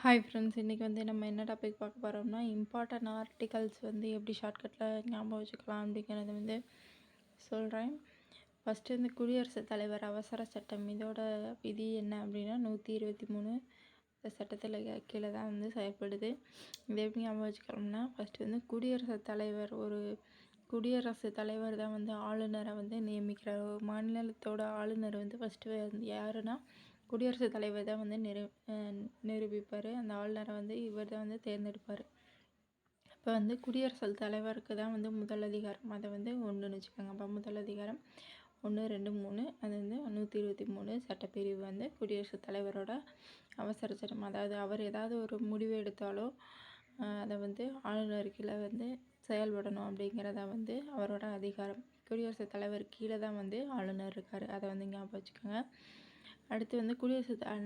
Hi friends, இன்றைக்கி வந்து நம்ம என்ன டாபிக் பார்க்க போகிறோம்னா, இம்பார்ட்டன்ட் ஆர்டிகல்ஸ் வந்து எப்படி ஷார்ட்கட்டில் ஞாபகம் வச்சுக்கலாம் அப்படிங்கிறத வந்து சொல்கிறேன். ஃபஸ்ட்டு வந்து குடியரசுத் தலைவர் அவசர சட்டம், இதோட விதி என்ன அப்படின்னா 123 இந்த சட்டத்தில் கீழே தான் வந்து செயல்படுது. இதை எப்படி ஞாபகம் வச்சுக்கலாம்னா, ஃபஸ்ட்டு வந்து குடியரசுத் தலைவர் தான் வந்து ஆளுநரை வந்து நியமிக்கிறார். ஒரு மாநிலத்தோட ஆளுநர் வந்து ஃபஸ்ட்டு வந்து யாருன்னா குடியரசுத் தலைவர் தான் வந்து நிரூபிப்பார். அந்த ஆளுநரை வந்து இவர் தான் வந்து தேர்ந்தெடுப்பார். இப்போ வந்து குடியரசுத் தலைவருக்கு தான் வந்து முதல் அதிகாரம், அதை வந்து 1ன்னு வச்சுக்கோங்க. அப்போ முதல் அதிகாரம் 1, 2, 3, அது வந்து 123 சட்டப்பிரிவு வந்து குடியரசுத் தலைவரோட அவசர சட்டம். அதாவது அவர் ஏதாவது ஒரு முடிவு எடுத்தாலோ அதை வந்து ஆளுநர் கீழே வந்து செயல்படணும் அப்படிங்கிறத வந்து அவரோட அதிகாரம். குடியரசுத் தலைவர் கீழே தான் வந்து ஆளுநர் இருக்கார், அதை வந்து ஞாபகம் வச்சுக்கோங்க. அடுத்து வந்து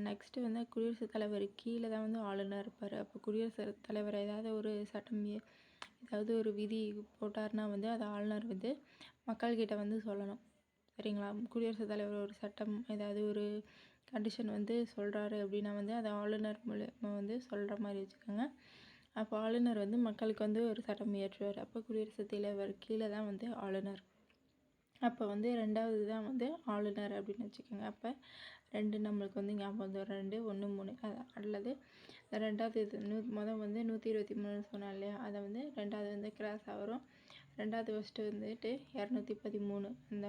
நெக்ஸ்ட்டு வந்து குடியரசுத் தலைவர் கீழே தான் வந்து ஆளுநர் இருப்பார். அப்போ குடியரசுத் தலைவர் ஏதாவது ஒரு சட்டம் ஏதாவது ஒரு விதி போட்டார்னா வந்து அதை ஆளுநர் வந்து மக்கள்கிட்ட வந்து சொல்லணும். சரிங்களா? குடியரசுத் தலைவர் ஒரு சட்டம் ஏதாவது ஒரு கண்டிஷன் வந்து சொல்கிறாரு அப்படின்னா வந்து அதை ஆளுநர் மூலமாக வந்து சொல்கிற மாதிரி வச்சுக்கோங்க. அப்போ ஆளுநர் வந்து மக்களுக்கு வந்து ஒரு சட்டம் இயற்றுவார். அப்போ குடியரசுத் தலைவர் கீழே தான் வந்து ஆளுநர். அப்போ வந்து 2வது தான் வந்து ஆளுநர் அப்படின்னு வச்சுக்கோங்க. அப்போ 2 நம்மளுக்கு வந்து ஞாபகம் வந்துடும். 2, 1, 3 அல்லது 2வது இது வந்து 123 சொன்னோம் இல்லையா, அதை வந்து 2வது வந்து கிராஸாக வரும். 2வது ஃபஸ்ட்டு வந்துட்டு 213, இந்த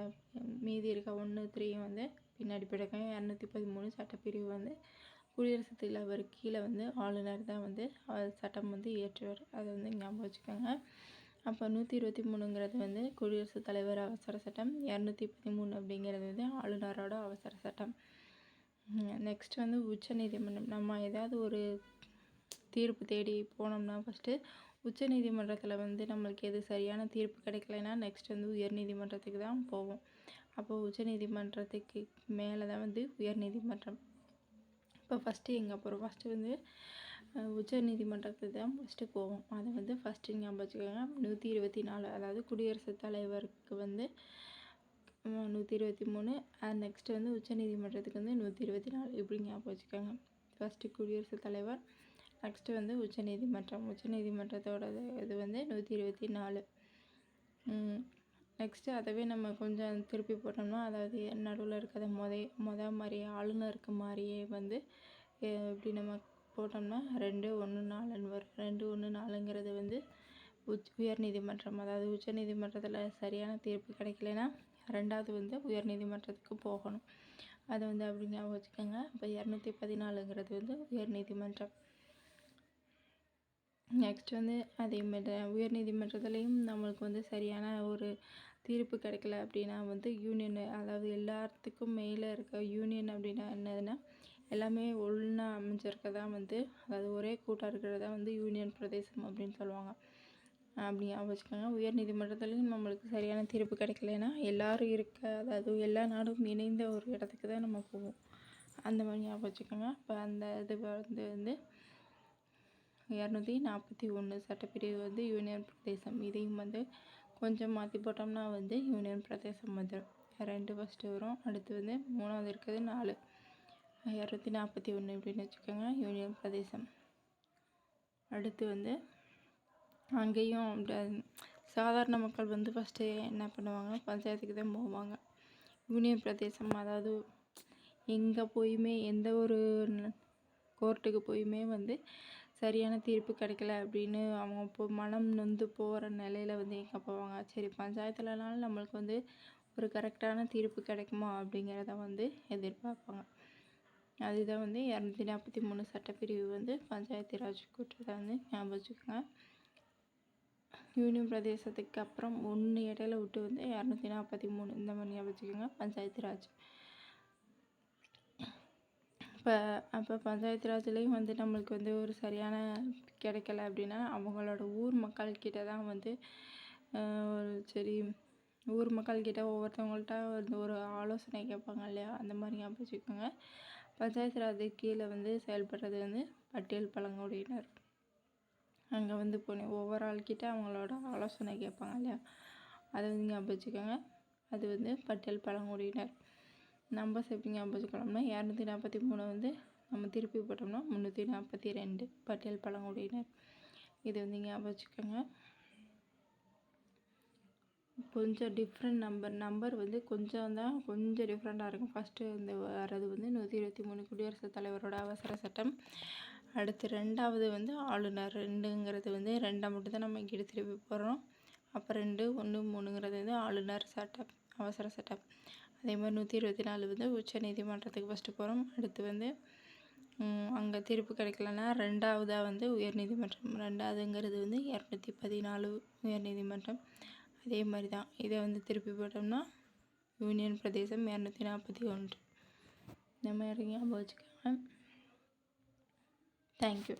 மீதி இருக்க 1, 3 வந்து பின்னாடி போய்டுங்க. 213 சட்டப்பிரிவு வந்து குடியரசுத் தலைவர் கீழே வந்து ஆளுநர் தான் வந்து சட்டம் வந்து இயற்றுவார். அதை வந்து ஞாபகம் வச்சுக்கோங்க. அப்போ 123ங்கிறது வந்து குடியரசுத் தலைவர் அவசர சட்டம், 213 அப்படிங்கிறது வந்து ஆளுநரோட அவசர சட்டம். நெக்ஸ்ட் வந்து உச்சநீதிமன்றம். நம்ம ஏதாவது ஒரு தீர்ப்பு தேடி போனோம்னா ஃபஸ்ட்டு உச்சநீதிமன்றத்தில் வந்து நம்மளுக்கு எது சரியான தீர்ப்பு கிடைக்கலைன்னா நெக்ஸ்ட் வந்து உயர்நீதிமன்றத்துக்கு தான் போவோம். அப்போ உச்சநீதிமன்றத்துக்கு மேலே தான் வந்து உயர்நீதிமன்றம். இப்போ ஃபஸ்ட்டு எங்கே போகிறோம்? ஃபஸ்ட்டு வந்து உச்சநீதிமன்றத்துக்கு தான் ஃபஸ்ட்டு போவோம். அதை வந்து ஃபஸ்ட்டு ஞாபகம் வச்சுக்கோங்க. 124, அதாவது குடியரசுத் தலைவருக்கு வந்து 123, நெக்ஸ்ட்டு வந்து உச்சநீதிமன்றத்துக்கு வந்து 124, இப்படி ஞாபகம் வச்சுக்கோங்க. ஃபஸ்ட்டு குடியரசுத் தலைவர், நெக்ஸ்ட்டு வந்து உச்சநீதிமன்றம். உச்சநீதிமன்றத்தோட இது வந்து 124. நெக்ஸ்ட்டு அதவே நம்ம கொஞ்சம் திருப்பி போட்டோம்னா, அதாவது நடுவில் இருக்கிறத மாதிரியே ஆளுநருக்கு மாதிரியே வந்து இப்படி நம்ம போட்டோம்னா 2, 1, 4ன்னு வரும். 2, 1, 4ங்கிறது வந்து உயர்நீதிமன்றம். அதாவது உச்சநீதிமன்றத்தில் சரியான தீர்ப்பு கிடைக்கலனா 2வது வந்து உயர்நீதிமன்றத்துக்கு போகணும். அதை வந்து அப்படி ஞாபகம் வச்சுக்கோங்க. இப்போ 214ங்கிறது வந்து உயர்நீதிமன்றம். நெக்ஸ்ட் வந்து அதே மாதிரி உயர்நீதிமன்றத்துலேயும் நம்மளுக்கு வந்து சரியான ஒரு தீர்ப்பு கிடைக்கல அப்படின்னா வந்து யூனியன், அதாவது எல்லாத்துக்கும் மேலே இருக்க யூனியன் அப்படின்னா என்னதுன்னா எல்லாமே ஒன்றா அமைஞ்சிருக்கதான் வந்து, அதாவது ஒரே கூட்டாக இருக்கிறதா வந்து யூனியன் பிரதேசம் அப்படின்னு சொல்லுவாங்க. அப்படி ஞாபகம் வச்சுக்கோங்க. உயர்நீதிமன்றத்துலேயும் நம்மளுக்கு சரியான தீர்ப்பு கிடைக்கலன்னா எல்லாரும் இருக்க, அதாவது எல்லா நாடும் இணைந்த ஒரு இடத்துக்கு தான் நம்ம போவோம். அந்த மாதிரி ஞாபகம் வச்சுக்கோங்க. இப்போ அந்த இது வந்து 241 சட்டப்பிரிவு வந்து யூனியன் பிரதேசம். இதையும் வந்து கொஞ்சம் மாற்றி போட்டோம்னா வந்து யூனியன் பிரதேசம் வந்துடும். 2 ஃபஸ்ட்டு வரும். அடுத்து வந்து 3வது இருக்கிறது 4, 241 இப்படின்னு வச்சுக்கோங்க, யூனியன் பிரதேசம். அடுத்து வந்து அங்கேயும் சாதாரண மக்கள் வந்து ஃபஸ்ட்டு என்ன பண்ணுவாங்க, பஞ்சாயத்துக்கு தான் போவாங்க. யூனியன் பிரதேசம் அதாவது எங்கே போயுமே எந்த ஒரு கோர்ட்டுக்கு போயுமே வந்து சரியான தீர்ப்பு கிடைக்கல அப்படின்னு அவங்க மனம் நொந்து போகிற நிலையில் வந்து எங்கே போவாங்க? சரி, பஞ்சாயத்துலனாலும் நம்மளுக்கு வந்து ஒரு கரெக்டான தீர்ப்பு கிடைக்குமா அப்படிங்கிறத வந்து எதிர்பார்ப்பாங்க. அதுதான் வந்து 243 சட்டப்பிரிவு வந்து பஞ்சாயத்து ராஜ் கோர்ட்டு தான் வந்து ஞாபகம் வச்சுக்கோங்க. யூனியன் பிரதேசத்துக்கு அப்புறம் 1 இடையில விட்டு வந்து 243 இந்த மாதிரி ஞாபகம் வச்சுக்கோங்க, பஞ்சாயத்து ராஜ். அப்போ பஞ்சாயத்து ராஜ்லேயும் வந்து நம்மளுக்கு வந்து ஒரு சரியான கிடைக்கல அப்படின்னா அவங்களோட ஊர் மக்கள்கிட்ட தான் வந்து சரி, ஊர் மக்கள்கிட்ட ஒவ்வொருத்தவங்கள்ட்ட ஒரு ஆலோசனை கேட்பாங்க இல்லையா, அந்த மாதிரி ஞாபகம் வச்சுக்கோங்க. பஞ்சாயத்து ராஜ் கீழே வந்து செயல்படுறது வந்து பட்டியல் பழங்குடியினர். அங்கே வந்து ஒவ்வொரு ஆள்கிட்ட அவங்களோட ஆலோசனை கேட்பாங்க இல்லையா, அதை வந்து ஞாபகம் வச்சுக்கோங்க. அது வந்து பட்டியல் பழங்குடியினர். நம்பர்ஸ் எப்படி ஞாபகம் வச்சுக்கலாம்னா 243 வந்து நம்ம திருப்பி போட்டோம்னா 342 பட்டியல் பழங்குடியினர். இது வந்து ஞாபகம் வச்சுக்கோங்க. கொஞ்சம் டிஃப்ரெண்ட் நம்பர் வந்து கொஞ்சம் டிஃப்ரெண்ட்டாக இருக்கும். ஃபஸ்ட்டு இந்த வர்றது வந்து 123 குடியரசுத் தலைவரோட அவசர சட்டம். அடுத்து 2வது வந்து ஆளுநர். 2ங்கிறது வந்து 2 மட்டும் தான் நம்ம இங்கே திருப்பி போடுறோம். அப்போ 2, 1, 3ங்கிறது வந்து ஆளுநர் சட்டம், அவசர சட்டம். அதே மாதிரி 124 வந்து உச்ச நீதிமன்றத்துக்கு ஃபஸ்ட்டு போகிறோம். அடுத்து வந்து அங்கே தீர்ப்பு கிடைக்கலன்னா 2வதாக வந்து உயர்நீதிமன்றம். 2வதுங்கிறது வந்து 214 உயர்நீதிமன்றம். அதே மாதிரி தான் இதை வந்து திருப்பி போட்டோம்னா யூனியன் பிரதேசம் 241. இந்த மாதிரி ஞாபகம் வச்சுக்கோங்க. தேங்க்யூ.